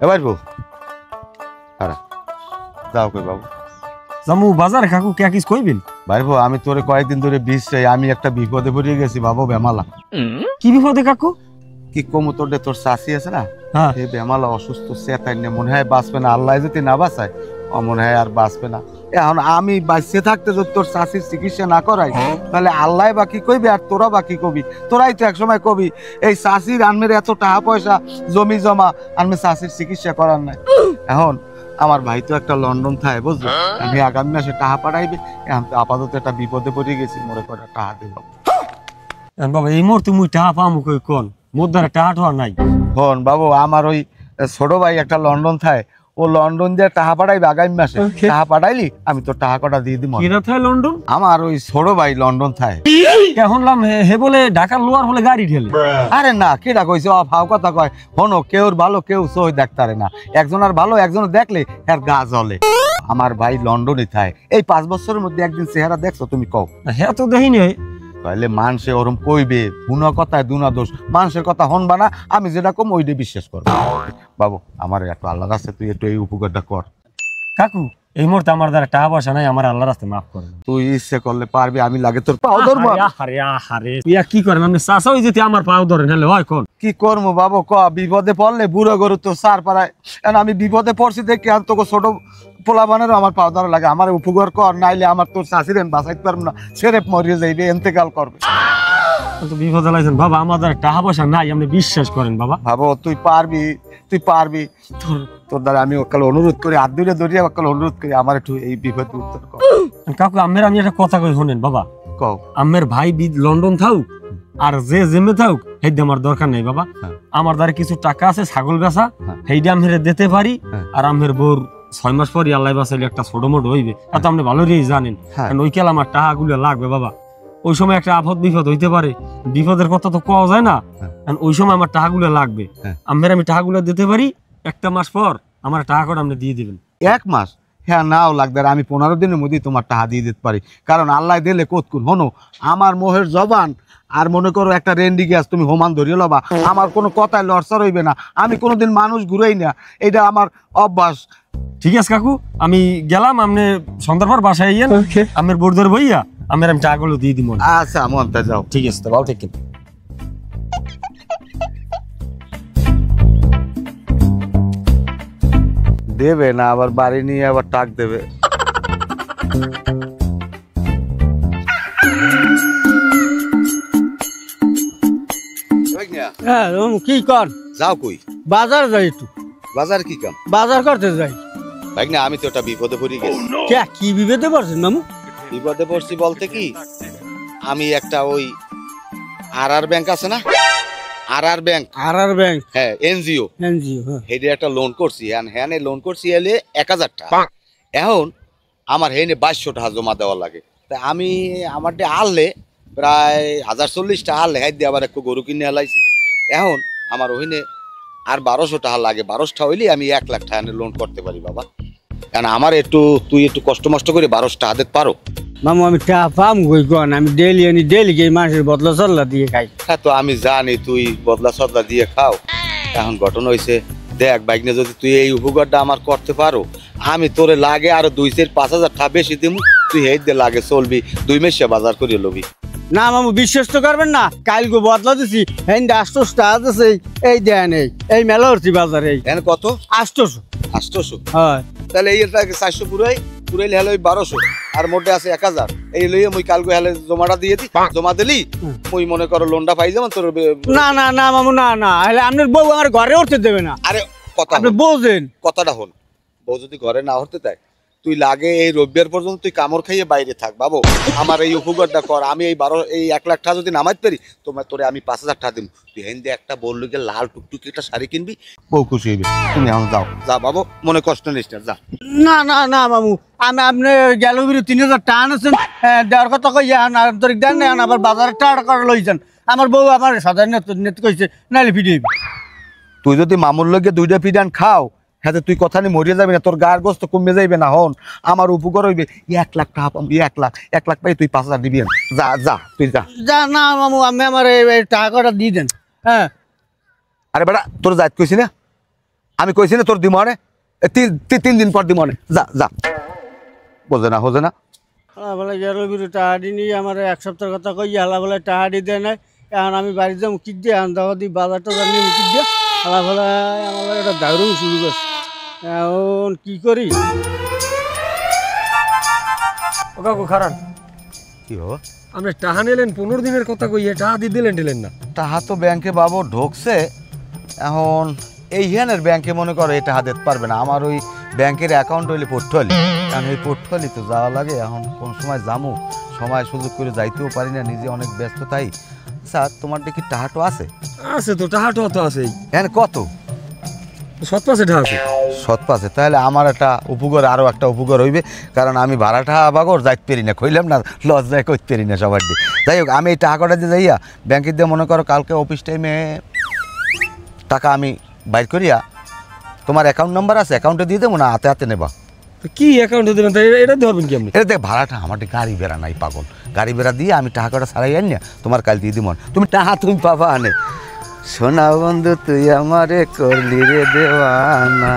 এবার বউ যাও কই বাবু জামু বাজার কাকু কে কিছু কইবেন? বাইরবো আমি তোরে কয়েকদিন ধরে বিশ্রাই আমি একটা বিপদে পড়ে গেছি বাবু বেমালা। কি বিপদে কাকু? কি কমু তোর চাষি আছে না এই বেমালা অসুস্থ চেতাই না মনে হয় বাঁচবে না আল্লাহ যদি না বাঁচায় মনে হয় আর বাঁচবে না। এখন আমি বাঁচতে থাকতে যদি তোর চাষির চিকিৎসা না করাই তাহলে আল্লাহ বা কি কইবি আর তোরা বা কি কবি? তোরাই তো একসময় কবি এই চাষির আনমের এত টাকা পয়সা জমি জমা আনমে চাষির চিকিৎসা করার নাই। এখন আমার ভাই তো একটা লন্ডন থাকে বুঝলো, আমি আগামী মাসে টাকা পাঠাইবে। এখন তো আপাতত একটা বিপদে পড়ে গেছি মনে করে টাকা দেব বাবা। এই মুহূর্তে মুই টাকা পামু কই কোন মোর দ্বারা টাকা টোয়া নাই। হন বাবু আমার ওই ছোট ভাই একটা লন্ডন থাকে ও লন্ডন দিয়ে টাকা পাঠাইবে আগামী মাসে। টাকা পাঠাইলি আমি তো টাকা কটা দিয়ে দিব। কিরা থাকে লন্ডন? আমার ওই ছোট ভাই লন্ডন থাকে। শুনলাম হে বলে ঢাকার লোয়ার হলে গাড়ি ঠেলে। আরে না কেটা কইছে ফাও কথা কয়। হনো কেউর ভালো কেউ সই দেখতারে না, একজন আর ভালো একজন দেখলে এর গা জ্বলে। আমার ভাই লন্ডনে থাকে এই 5 বছরের মধ্যে একদিন চেহারা দেখছো তুমি কও? হ্যাঁ তো দেখিনি। তাহলে মানুষে ওরম কইবে বুনা কথায় দুনা দোষ, মানুষের কথা হনবা না। আমি যেটা কম ওইটা বিশ্বাস করবো। বাবু আমার একটু আল্লাহ রাস্তা তুই একটু এই উপকারটা কর। কাকু এই মুহূর্তে আমার দ্বারা টাকা পয়সা নাই, আমার আল্লাহ রাস্তায় মাফ করে। তুই ইচ্ছে করলে পারবি, আমি লাগে তোর পাও ধরবো। কি করেন আপনি? চাষা হয়ে যেতে আমার পাও ধরেন হলে হয় কোন? কি করবো বাবু ক? বিপদে পড়লে বুড়ো গরু তো সার পাড়ায়। আমি বিপদে পড়ছি দেখি আর তোকে ছোট পোলাবানেরও আমার পাও ধরা লাগে। আমার উপকার কর, নাইলে আমার তোর চাষির আমি বাঁচাইতে পারবো না, সেরে মরিয়ে যাইবে, এন্তেকাল করবে। বিপদে লাগছেন বাবা, আমাদের টাকা পয়সা নাই, আপনি বিশ্বাস করেন বাবা। ভাবো তুই পারবি, তুই পারবি। তোর দ্বারা আমি ওকাল অনুরোধ করি, হাত ধরে ধরিয়ে ওকাল অনুরোধ করি আমার একটু এই বিপদ উত্তর কর। কাকু আমের আমি একটা কথা কই শোনেন বাবা। কও। আমের ভাই লন্ডন থাক আর যে জেমে থাক সেইটা আমার দরকার নেই বাবা। আমার দ্বারা কিছু টাকা আছে ছাগল বেচা, সেইটা আমি দিতে পারি। আর আমের বোর 6 মাস পরই আল্লাহ বাঁচাইলে একটা ছোট মোটো হইবে, এত আপনি ভালোই জানেন। ওই কেলা আমার টাকাগুলো লাগবে বাবা। ওই সময় একটা আপদ বিপদ হইতে পারে, বিপদের কথা তো কোয়া যায় না। ওই সময় আমার টাকাগুলো লাগবে। আমের আমি টাকাগুলো দিতে পারি, একটা মাস পর আমার টাকা করে আপনি দিয়ে দিবেন। 1 মাস? হ্যাঁ নাও লাগবে, আমি 15 দিনের মধ্যেই তোমার টাকা দিয়ে দিতে পারি। কারণ আল্লাহ দিলে কতক্ষণ হনো আমার মোহের জবান আর মনে করো একটা রেন্ডি গ্যাস তুমি হোমান ধরিয়ে লবা, আমার কোনো কথায় লড়সর হইবে না। আমি কোনোদিন মানুষ ঘুরাই না, এটা আমার অভ্যাস। ঠিক আছে কাকু, আমি গেলাম। আপনি সন্ধ্যার পর বাসায় আইয়েন, আমের বোর ধরে বইয়া আমি টাকাগুলো দিয়ে দিব। আচ্ছা মনটা যাও। ঠিক আছে তো ভালো ঠিক। দেবে না আবার বাড়ি নিয়ে আবার টাক দেবে। কি কর? যাও কই? বাজার যাই একটু। বাজার কি কাম? বাজার করতে যাই। ভাই না আমি তো একটা বিপদে পড়ে গেছি। কি বিপদে পড়ছেন মামু? বিপদে পড়ছি বলতে কি, আমি একটা ওই আর ব্যাংক আছে না, আর ব্যাংক। হ্যাঁ এনজিও। হেডে একটা লোন করছি, হ্যাঁ লোন করছি এলে 1000 টাকা। এখন আমার হেনে 2200 টাকা জমা দেওয়া লাগে। তা আমি আমার আনলে প্রায় 1040 টাকা আনলে হাই দিয়ে আবার একটু গরু কিনে এলাইছি। এখন আমার ওইনে আর 1200 টাকা লাগে। 1200 হইলে আমি 1 লাখ টাকা লোন করতে পারি বাবা। কারণ আমার তুই একটু কষ্ট মষ্ট করে 1200 টাকা দিতে পারো? মামু আমি টাকা পাম কই কোন? আমি ডেইলি গিয়ে মানুষের বদলা চল্লা দিয়ে খাই। হ্যাঁ তো আমি জানি তুই বদলা সদলা দিয়ে খাও। এখন ঘটনা হয়েছে দেখ বাইকনে যদি তুই এই উপকারটা আমার করতে পারো, আমি তোরে লাগে আরো 2-5,000 টাকা বেশি দিব। তুই হেই দে লাগে চলবি, 2 মাসে বাজার করিয়ে লবি। না মামু বিশ্বাস তো করবেন না, কালকে বদলা দিছি হেন 800 টাকা আছে। এই দেন এই মেলা হচ্ছে বাজারে। এই কত? 800। হ্যাঁ তাহলে এই 400 পুরাইলে হলে 1200 আর মোটে আছে 1000। এই লইয়ে মুই কালকে হলে জমাটা দিয়ে দি, জমা দিলি মুই মনে করো লোনটা পাই যাবেন তোর। না মামু না হলে আপনার বউ আমার ঘরে উঠতে দেবে না। আরে কথা আপনি বোঝেন কথাটা হল, বউ যদি ঘরে না উঠতে দেয় তুই লাগে এই রবিবার পর্যন্ত তুই কামড় খাইয়ে বাইরে থাক বাবু। আমার এই উপকারটা কর। আমি এই 1 লাখ টাকা যদি নামাইতে পারি তোরে আমি 5000 টাকা দিব। তুই হেন্দে একটা বললি গিয়ে লাল টুকটুকি একটা শাড়ি কিনবি, বউ খুশি হইবে। তুমি এখন যাও যা বাবু, মনে কষ্ট নিস না, যা। না মামু আমি আপনি গেল 3000 টাকা আনেছেন দেওয়ার কথা কই আন্তরিক দেন না, আবার বাজারের টাকা করে লইছেন। আমার বউ আমার সাধারণ নেত কইছে নাইলে ফিরে। তুই যদি মামুর লগে 2টা পিডান খাও হ্যাঁ তুই কথা নিয়ে মরিয়ে যাবি না, তোর গায়ের গোস্ত কমে যাইবে না। হন আমার উপকার হইবে 1 লাখ টাকা পাবি, 1 লাখ পাই তুই 5,000 দিবি। যা যা তুই যা। যা না মামু, আমি আমার এই টাকাটা দিয়ে দেন। হ্যাঁ আরে বেটা তোর যাইত কইছি না, আমি কইছি না তোর দিমনে 3 দিন পর দিমনে। যা যা, বোঝে না হোজে না। বলে গেল বিরু টাহাডি নিয়ে আমার 1 সপ্তাহের কথা কই হালা বলে টাহাডি দেয় নাই। এখন আমি বাড়িতে যাবো কিক দিয়ে এখন দেখো দি বাজারটা জানি কিক দিয়ে হালা বলে আমার একটা দারুণ শুরু করছে। এখন কি করি? ও কাকু খারান, কি হো আপনি টাহা নিলেন 15 দিনের কথা কই, টাহা দিয়ে দিলেন না। টাহা তো ব্যাংকে বাবু ঢোকছে, এখন এই হেনের ব্যাংকে মনে করো এটা হাতে পারবে না। আমার ওই ব্যাংকের অ্যাকাউন্ট হইলে পোর্টফোলি, কারণ ওই পোর্টফোলি তো যাওয়া লাগে। এখন কোন সময় যামু, সময় সুযোগ করে যাইতেও পারি না, নিজে অনেক ব্যস্ত। তাই স্যার তোমার দেখি টাহাটো আছে? আছে তো, টাহাটো তো আছেই। হ্যাঁ কত? 7-5 টাকা আছে। 7-5? তাহলে আমার একটা উপকার, আরও একটা উপকার হইবে, কারণ আমি ভাড়াটা বাগর যাইতে পারি না, কইলাম না লজ যায় করতে পারি না সবার দিয়ে। যাই হোক আমি এই টাকা কটা দিয়ে যাইয়া ব্যাংকে দিয়ে মনে করো কালকে অফিস টাইমে টাকা আমি বাইর করিয়া, তোমার অ্যাকাউন্ট নাম্বার আছে, অ্যাকাউন্টে দিয়ে দেবো না হাতে হাতে নেবা? কি অ্যাকাউন্টে দেবেন? এটা ধরবেন কি আপনি? এটা দেখ ভাড়াটা আমার গাড়ি বেড়া নাই পাগল, গাড়ি বেড়া দিয়ে আমি টাকা কটা ছাড়াই আনি না, তোমার কাল দিয়ে দিব। তুমি টাকা তুমি পাবা আনে। সোনা বন্ধু তুই আমারে করলি রে দেওয়ানা।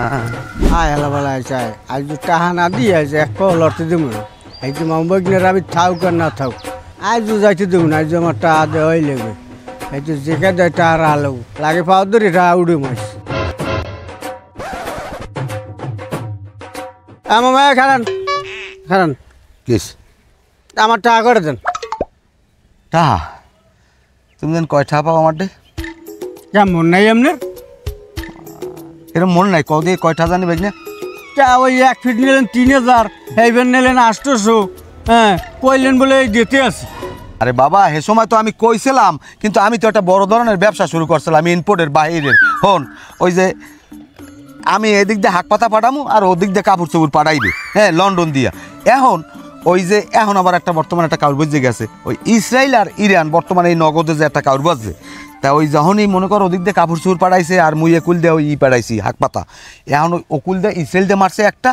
আয় হালা বলে চাই আজ তো টাহা না দিয়ে আছে এক পাও লড়তে দেবো না। এই তো মামু বগনের আমি থাকুক আর না থাকুক, আজ যাইতে দেবো না। আজ আমার টাহা দেওয়াই লাগবে। এই তো যেখানে দেয় টাহা রাখলো লাগে পাও ধরে টাহা উড়ে মাস। আমার মায়া খারান খারান প্লিজ আমার টাকা করে দেন। টাকা তুমি যেন কয় টাকা পাও আমার ডে? কেমন নাই এমনি এরকম মনে নাই কদিন কয়টা জানি বেগ না? ওই 1 ফিট নিলেন 3,000, এইবার নিলেন 800। হ্যাঁ কইলেন বলে দিতে আছে। আরে বাবা হে সময় তো আমি কইছিলাম, কিন্তু আমি তো একটা বড় ধরনের ব্যবসা শুরু করছিলাম ইনপোর্টের বাইরের। হন ওই যে আমি এদিক দিয়ে হাক পাতা পাঠামু আর ওদিক দিয়ে কাপড় চোপড় পাঠাইবে, হ্যাঁ লন্ডন দিয়া। এখন ওই যে এখন আবার একটা বর্তমানে একটা কাউর বুঝে গেছে, ওই ইসরায়েল আর ইরান বর্তমানে এই নগদে যে একটা কাউর বাজছে, তা ওই যখনই মনে করো ওদিক দিয়ে কাপড় চোপড় পাঠাইছে আর মুই একুল দিয়ে ওই পাঠাইছি হাক পাতা। এখন ওই অকুল দিয়ে ইসরায়েল দিয়ে মারছে একটা,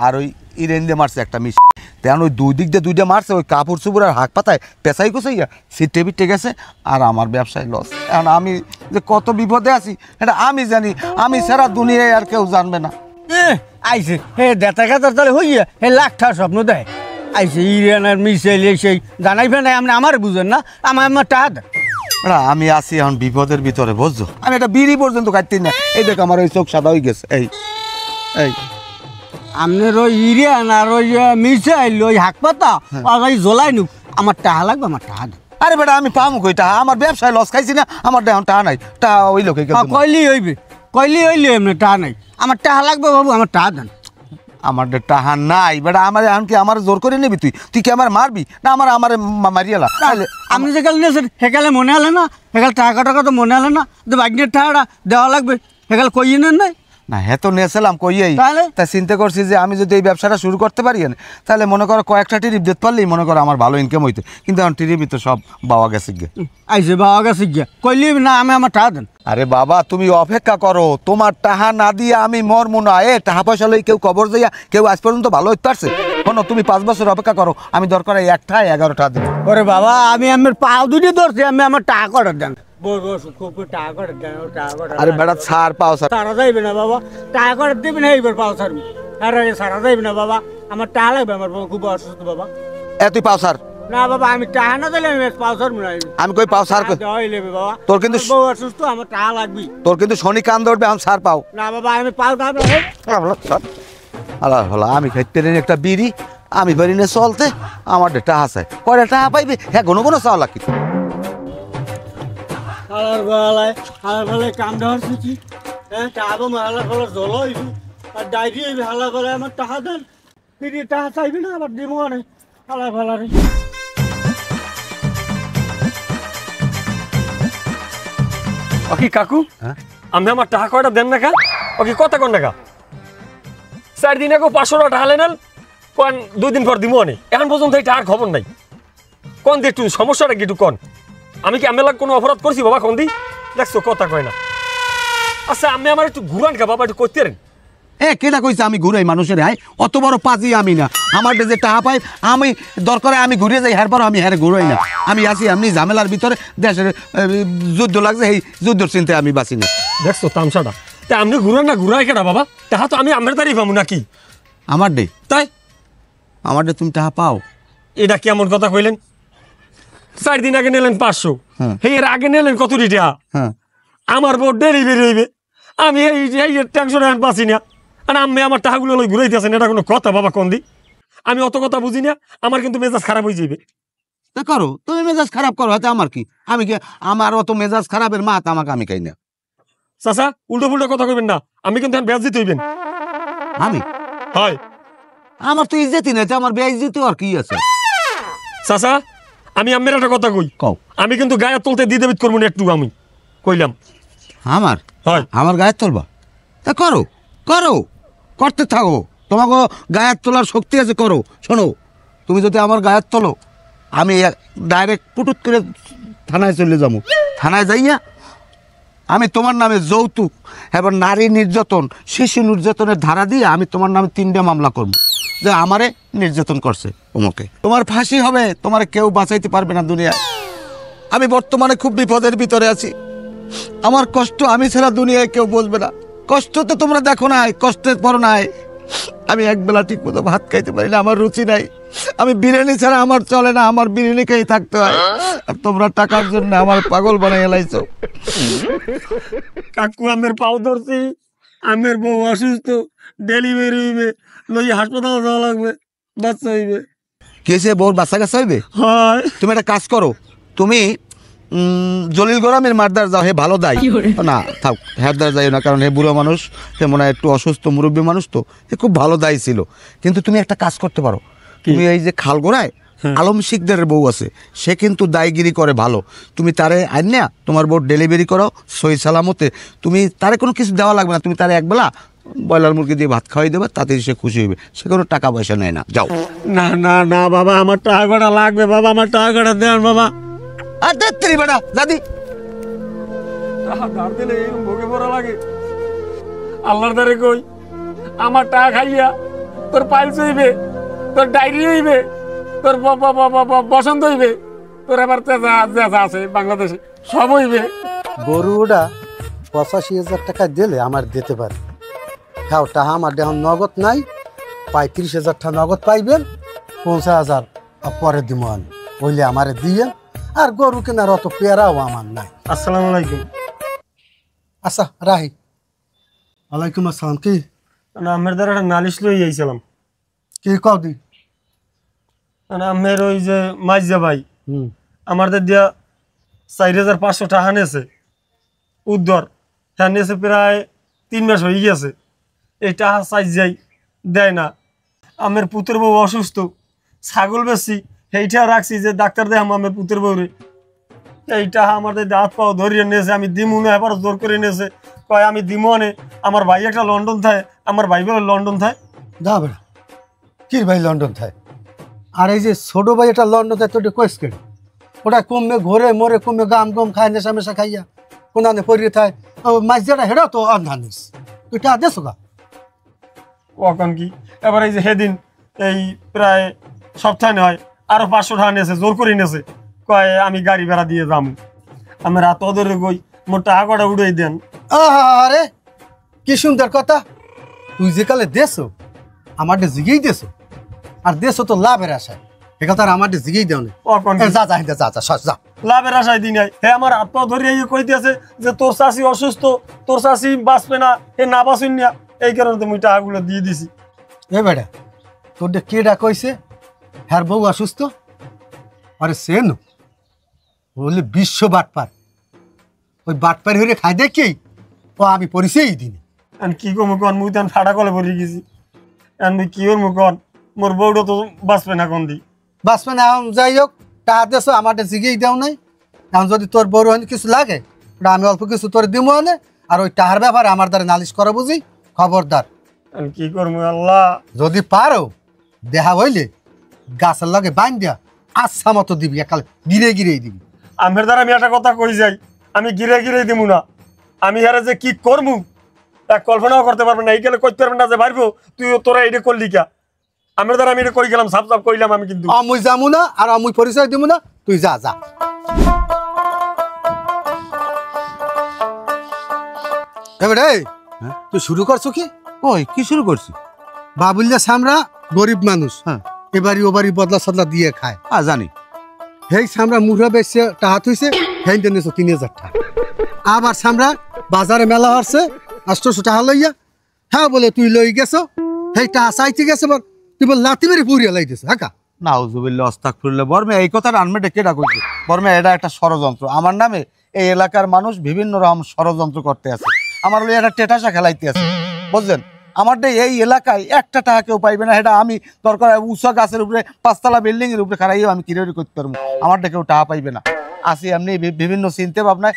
আর ওই ইরান দিয়ে মারছে একটা মিশ। তেমন ওই দুই দিক দিয়ে দুইটা মারছে, ওই কাপড় চোপড় আর হাক পাতায় পেঁচাই কুচাইয়া সিটে বিটে গেছে, আর আমার ব্যবসায় লস। এখন আমি যে কত বিপদে আছি এটা আমি জানি, আমি সারা দুনিয়ায় আর কেউ জানবে না। আইছে হে দেতা কাতার তাহলে হইয়া হে লাখটা স্বপ্ন দেয়। আইছে ইরান আর মিসাইল সেই জানাইবে না আপনি আমার বুঝেন না, আমার টাকা দেন। আমি আছি এখন বিপদের ভিতরে বুঝছো, আমি একটা বিড়ি পর্যন্ত কাটতে না। এই দেখ আমার ওই চোখ সাদা হয়ে গেছে। এই এই আপনার ওই ইরান আর ওই মিসাইল ওই হাক পাতা ওই জ্বলাই নুক, আমার টাকা লাগবে, আমার টাকা দেন। আরে বেটা আমি পামু কই টাকা? আমার ব্যবসায় লস খাইছি না, আমার এখন টাকা নাই। টাকা ওই লোকে কইলি হইবে, কইলি হইলে এমনি টাকা নাই, আমার টাকা লাগবে বাবু, আমার টাকা দেন। আমার টাকা নাই বেটা, আমার এখন কি আমার জোর করে নিবি? তুই তুই কি আমার মারবি না? আমার মারিয়ালা আপনি যে কাল নিয়েছেন সেকালে মনে হলে না, সেকাল টাকা টাকা তো মনে হলে না যে বাগনের টাকাটা দেওয়া লাগবে, সেকাল কইয়ে নেন নাই না? হ্যাঁ তো নিয়েছিলাম কইয়েই, তাহলে তা চিন্তা করছি যে আমি যদি এই ব্যবসাটা শুরু করতে পারি তাহলে মনে করো কয়েকটা টিরিপ দিতে পারলেই মনে করো আমার ভালো ইনকাম হইতো। কিন্তু এখন টিরিপই তো সব বাবা গেছে গিয়ে। আইসে বাবা গেছে গিয়া কইলি না আমি আমার টাকা দেন। আরে বাবা তুমি অপেক্ষা করো, তোমার টাকা না দিয়ে আমি মরমু না। টাকা পয়সা লই কেউ কবর যাইয়া কেউ আজ পর্যন্ত ভালো হইতে পারছে? শোনো তুমি 5 বছর অপেক্ষা করো, আমি দরকার 1টায় 11টা দিন। ওরে বাবা আমি আমার পাও দুটি ধরছি, আমি আমার টাকা করে দেন। আরে বেটা ছাড় পাও স্যার। সারা যাইবে না বাবা, টাকা করে দেবে না, এইবার পাও ছাড়বি। আরে সারা যাইবে না বাবা, আমার টাকা লাগবে, আমার বাবা খুব অসুস্থ বাবা। তুই পাও স্যার? না বাবা আমি টাকা না দিলে আমি পাও ছাড়বো না। আমি কই পাও স্যার? বাবা তোর কিন্তু বউ অসুস্থ, আমার টাকা লাগবে। তোর কিন্তু শনি কান ধরবে, আমি স্যার পাও না বাবা আমি পাও খাবো। আল্লাহ আমি খাইতে একটা বিড়ি, আমি পারি না চলতে, আমার টাকা চাই। কয়টা টাকা পাইবে? হ্যাঁ কোনো কোনো চাও লাগি হালার গলায় হালার গলায় কাম দেওয়ার শিখি। হ্যাঁ টাকা হালার গলার জল হইবি আর ডাইরি হইবি। হালার গলায় আমার টাকা দেন, ফিরি টাকা চাইবি না, আবার দিব না হালার ফালারে। ওকে কাকু, আমি আমার টাকা কয়টা দেন না কা? ওকে কত কোন টাকা? 4 দিন আগে 500 টাকা লেনেন, কোন 2 দিন পর দিমো নি। এখন পর্যন্ত এই টাকার খবর নাই। কোন দি একটু সমস্যাটা কি একটু কোন? আমি কি আমেলা কোনো অপরাধ করছি বাবা? কোন দি দেখছো কথা কয় না। আচ্ছা আমি আমার একটু ঘুরান কা বাবা, একটু করতে পারেন? কেটা কইছে আমি ঘুরাই মানুষের হাই? অত বড় পাজি আমি না। আমার যে টাকা পাই আমি দরকারে আমি ঘুরে যাই, হ্যার পর আমি হ্যারে ঘুরাই না। আমি আছি এমনি ঝামেলার ভিতরে, দেশের যুদ্ধ লাগছে, এই যুদ্ধের চিন্তায় আমি বাঁচি না। দেখছো তামসাটা? তা আপনি ঘুরান না, ঘুরাই কেটা বাবা? তাহা তো আমি আমার দাঁড়ি পাবো নাকি? আমার ডে তাই আমার ডে তুমি টাকা পাও? এটা কেমন কথা কইলেন? 4 দিন আগে নিলেন 500, হ্যাঁ। এর আগে নিলেন কত টাকা? হ্যাঁ, আমার বউ ডেলিভারি হইবে, আমি এই টেনশন পাচ্ছি না। আর আমি আমার টাকাগুলো লই ঘুরাইতেছেন, এটা কোনো কথা বাবা? কোন দি আমি অত কথা বুঝি না, আমার কিন্তু মেজাজ খারাপ হয়ে যাবে। তা করো, তুমি মেজাজ খারাপ করো, হাতে আমার কি? আমি কি আমার অত মেজাজ খারাপের মাত আমাকে আমি খাই না। চাচা উল্টো পুল্টো কথা কইবেন না, আমি কিন্তু ব্যাজ দিতে হইবেন। আমি হয় আমার তো ইজ্জতই নাই, আমার বেইজ্জতি আর কি আছে? চাচা আমি আমের একটা কথা কই, কও। আমি কিন্তু গায়ে তুলতে দিয়ে দেবিত করবো না, একটু আমি কইলাম। আমার হয় আমার গায়ের তোলবা? তা করো, করো, করতে থাকো, তোমাকে গায়ের তোলার শক্তি আছে, করো। শোনো, তুমি যদি আমার গায়ের তোলো, আমি ডাইরেক্ট পুটুত করে থানায় চলে যাবো। থানায় যাইয়া আমি তোমার নামে যৌতুক, এবার নারী নির্যাতন, শিশু নির্যাতনের ধারা দিয়ে আমি তোমার নামে 3টে মামলা করবো যে আমারে নির্যাতন করছে তোমাকে। তোমার ফাঁসি হবে, তোমার কেউ বাঁচাইতে পারবে না দুনিয়ায়। আমি বর্তমানে খুব বিপদের ভিতরে আছি, আমার কষ্ট আমি ছাড়া দুনিয়ায় কেউ বুঝবে না। কষ্ট তো তোমরা দেখো নাই, কষ্টের পর নাই। আমি একবেলা ঠিক মতো ভাত খাইতে পারি না, আমার রুচি নাই। আমি বিরিয়ানি ছাড়া আমার চলে না, আমার বিরিয়ানি খেয়ে থাকতে হয়। আর তোমরা টাকার জন্য আমার পাগল বানাই এলাইছো। কাকু আমের পাও ধরছি, আমের বউ অসুস্থ, ডেলিভারি হইবে, লই হাসপাতাল যাওয়া লাগবে, বাচ্চা হইবে। কেসে বউর বাচ্চা কাচ্চা হইবে? হয় তুমি একটা কাজ করো, তুমি জলিল গোরামের মারদার যাও, হে ভালো দায় না। থাক, হেরদার যাইও না, কারণ হে বুড়ো মানুষ, হে মনে হয় একটু অসুস্থ মুরব্বী মানুষ, তো হে খুব ভালো দায়ী ছিল। কিন্তু তুমি একটা কাজ করতে পারো, তুমি এই যে খালগোড়ায় আলম শিকদারের বউ আছে, সে কিন্তু দায়গিরি করে ভালো। তুমি তারে আইন না, তোমার বউ ডেলিভারি করো সহি সালামতে। তুমি তারে কোনো কিছু দেওয়া লাগবে না, তুমি তারে একবেলা ব্রয়লার মুরগি দিয়ে ভাত খাওয়াই দেবে, তাতে সে খুশি হইবে। সে কোনো টাকা পয়সা নেয় না, যাও। না না না বাবা, আমার টাকাটা লাগবে বাবা, আমার টাকাটা দেন বাবা। আর দেখতে বেটা দাদি, ধার দিলে এরকম ভোগে পড়া লাগে? আল্লাহর দ্বারে কই, আমার টাকা খাইয়া তোর পাইলস হইবে, তোর ডায়রি হইবে, তোর বসন্ত হইবে, তোর আবার চেঁচা আছে বাংলাদেশে, সব হইবে। গরুটা 85,000 টাকা দিলে আমার দিতে পারে। হ্যাঁ, টাকা আমার এখন নগদ নাই, 35,000 টাকা নগদ পাইবেন, 50,000 পরে দিব আমি, বললে আমারে দিয়ে। আর গরু কেনার অত পেয়ারাও আমার নাই। আসসালামু আলাইকুম। আচ্ছা রাহি। ওয়ালাইকুম আসসালাম। কি আমের দ্বারা একটা নালিশ লই আইছিলাম। কি কও দি? আমের ওই যে মাইজা ভাই আমাদের দিয়া 4,500 টাকা নিয়েছে উদ্ধার, হ্যাঁ নিয়েছে প্রায় 3 মাস হয়ে গেছে। এই টাকা চাই যাই দেয় না। আমের পুত্র বউ অসুস্থ, ছাগল বেশি, সেইটা রাখছি যে ডাক্তার দেয় আমের পুত্র বউরে। এইটা আমাদের হাত পাও ধরিয়ে নিয়েছে, আমি দিমু না, এবার জোর করে নিয়েছে, কয় আমি দিমু আনে। আমার ভাই একটা লন্ডন থাকে, আমার ভাই বলে লন্ডন থাকে। দা বেড়া, কি ভাই লন্ডন থাকে? আর এই যে ছোট ভাই এটা লন্ডন থাকে, তোটা কোয়েস কেন? ওটা কমে ঘরে মরে, কমে গাম গম খায়, নেশা মেশা খাইয়া কোনানে পড়িয়ে থাকে। মাছ যেটা হেরা তো অন্ধানিস, তুই টা দেছো গা কখন কি এবার এই যে সেদিন এই প্রায় সপ্তাহে নয় আরো 500 টাকা নিয়েছে, জোর করে নিয়েছে, কয় আমি গাড়ি ভাড়া দিয়ে যাবো। আমি রাত ধরে কই মোর টাকাটা উড়াই দেন। আরে কি সুন্দর কথা! তুই যে কালে দেছো আমার জিগেই দেছো, আর দেছো তো লাভের আশায়, এখানে তার আমার জিগেই দেও না। কখন যা যা যা যা যা যা। লাভের আশায় দিন হে আমার হাত পা ধরে কইতেছে যে তোর চাষি অসুস্থ, তোর চাষি বাঁচবে না, হে না বাঁচুন না, এই কারণে তুমি টাকাগুলো দিয়ে দিছি। এ বেটা, তোর কেডা কইছে হ্যার বউ অসুস্থ? আরে সেন বললে বিশ্ব বাটপার, ওই বাটপার হয়ে খাই দেখি ও আমি পরিছি এই দিনে। কি কম কন, মুই তখন ফাটা কলে পড়ে গেছি। মুই কি ওর মুখন, মোর বউটা তো বাঁচবে না কোন দি। বাঁচবে না, এখন যাই হোক টাকা দেছো আমার জিগেই দেও নাই। এখন যদি তোর বড় হয় কিছু লাগে ওটা আমি অল্প কিছু তোর দিব আনে, আর ওই টাকার ব্যাপারে আমার দ্বারা নালিশ করা বুঝি, খবরদার। কি করবো আল্লাহ, যদি পারো দেহা হইলে গাছের লগে বাইন দিয়া আচ্ছা মতো দিবি, একাল গিরে গিরেই দিবি। আমের দ্বারা আমি একটা কথা কই যাই, আমি গিরে গিরে দিব না। আমি হারে যে কি করবো এক কল্পনাও করতে পারবে না, এই গেলে করতে পারবে না যে পারবো তুই তোরা এটা করলি কা, আমার দ্বারা আমি এটা কই গেলাম, সাপ সাপ কইলাম আমি, কিন্তু আমি যাবো না আর আমি পরিচয় দিব না, তুই যা যা। এবারে তুই শুরু করছো কি? ওই কি শুরু করছি? বাবুল্লা সামরা গরিব মানুষ, হ্যাঁ, এবারই ওবারই বদলা সদলা দিয়ে খায়। জানি। হেই সামরা মুড়া বেশি টাহা থইছে, হেই নিয়েছো 3000 টাকা। আবার সামরা বাজারে মেলা হচ্ছে 800 টাকা লইয়া, হ্যাঁ বলে তুই লই গেছো, হেই টাহা চাইতে গেছে, তুই বল লাতি মেরে পুরিয়া লাই দিছো। হ্যাঁ নাউজুবিল্লাহ আস্তাগফিরুল্লাহ। বর্মে এই কথাটা আনমেটে কেডা কইছে? বর্মে এটা একটা ষড়যন্ত্র। আমার নামে এই এলাকার মানুষ বিভিন্ন রকম ষড়যন্ত্র করতে আছে, আমার লই একটা টেটাসা খেলাইতে আছে, বুঝলেন? আমার এই এলাকায় একটা টাকা কেউ পাইবে না, এটা আমি দরকার উঁচা গাছের উপরে 5 তলা বিল্ডিং এর উপরে খারাইও আমি কিরে করতে পারবো, আমার কেউ টাকা পাইবে না। আসি এমনি বিভিন্ন চিন্তা ভাবনায়,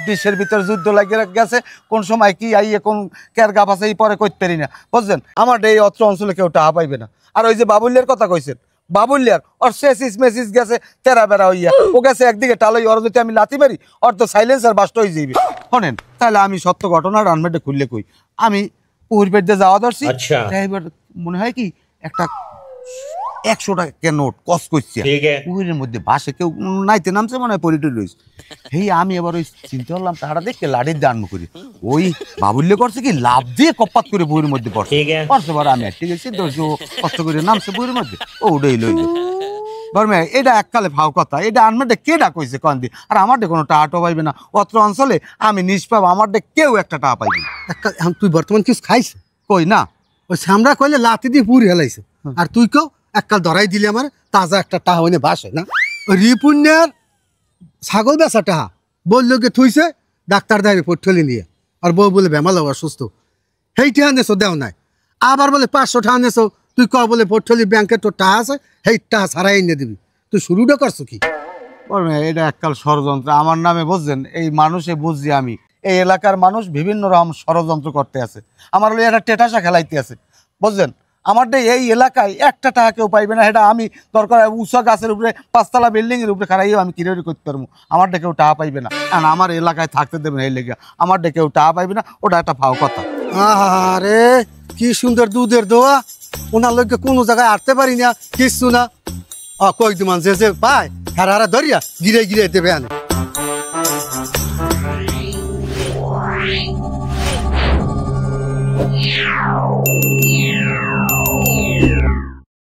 দেশের ভিতরে যুদ্ধ লাগিয়ে গেছে, কোন সময় কি আইয়ে কোন কের গাপ আছে এই পরে করতে পারি না, বুঝলেন? আমার এই অত্র অঞ্চলে কেউ টাকা পাইবে না। আর ওই যে বাবুল্যার কথা কইছেন, বাবুল্যার ওর সেসিস মেসিস গেছে তেরা বেড়া হইয়া, ও গেছে একদিকে টালই, ওর যদি আমি লাথি মারি ওর তো সাইলেন্সার বাস্ট হয়ে যাইবে। শোনেন তাহলে আমি সত্য ঘটনা রানমেটে খুললে কই, আমি পুকুর পেট দিয়ে যাওয়া ধরছি, এবার মনে হয় কি একটা 100 টাকা নোট কস করছে পুকুরের মধ্যে, বাসে কেউ নাইতে নামছে, মনে হয় পরিটরি রয়েছে। হেই আমি এবার ওই চিন্তা করলাম তারা দেখে লাঠির দান করি, ওই বাবুল্য করছে কি লাভ দিয়ে কপাত করে বইয়ের মধ্যে পড়ছে, আমি ঠিক আছে কষ্ট করে নামছে বইয়ের মধ্যে, ও ওটাই লই ধর্মে। এটা এককালে ভাও কথা, এটা আনমেটে কেডা কইছে কন দি? আর আমার কোনো টাকা পাইবে না অত্র অঞ্চলে, আমি নিষ্পাপ, আমার কেউ একটা টাকা পাইবে না। তুই বর্তমান কিছু খাইছ কই না? ওই সামরা কইলে লাতি দিয়ে পুরি হেলাইছে, আর তুই কেউ এককাল ধরাই দিলি আমার তাজা একটা টাহা হইনে বাসে না। ওই রিপুণ্যের ছাগল বেচা টাহা বললো কে থুইছে ডাক্তার দেবে পঠলি নিয়ে, আর বউ বলে বেমাল অসুস্থ, সেই টাহা নেছো দেও নাই। আবার বলে 500 টাকা নেছো, তুই ক বলে পঠলি ব্যাংকে তোর টাহা আছে, সেই টাহা ছাড়াই এনে দিবি। তুই শুরুটা করছো কি? এটা এককাল ষড়যন্ত্র আমার নামে, বুঝছেন? এই মানুষে বুঝছি আমি, এই এলাকার মানুষ বিভিন্ন রকম ষড়যন্ত্র করতে আছে, আমার লই একটা টেটাসা খেলাইতে আছে, বুঝলেন? আমার এই এলাকায় একটা টাকা কেউ পাইবে না, এটা আমি দরকার উঁচা গাছের উপরে 5 তলা বিল্ডিং এর উপরে খারাইও আমি কিরে করতে পারবো, আমার কেউ টাকা পাইবে না। আমার এলাকায় থাকতে দেবেন এই লেগে, আমার কেউ টাকা পাইবে না, ওটা একটা ভাও কথা। আরে কি সুন্দর দুধের দোয়া, ওনার লোককে কোনো জায়গায় আটতে পারি না, কিচ্ছু না। কয়েক দুমান যে পায় হারা হারা ধরিয়া গিরে গিরে দেবে আনে।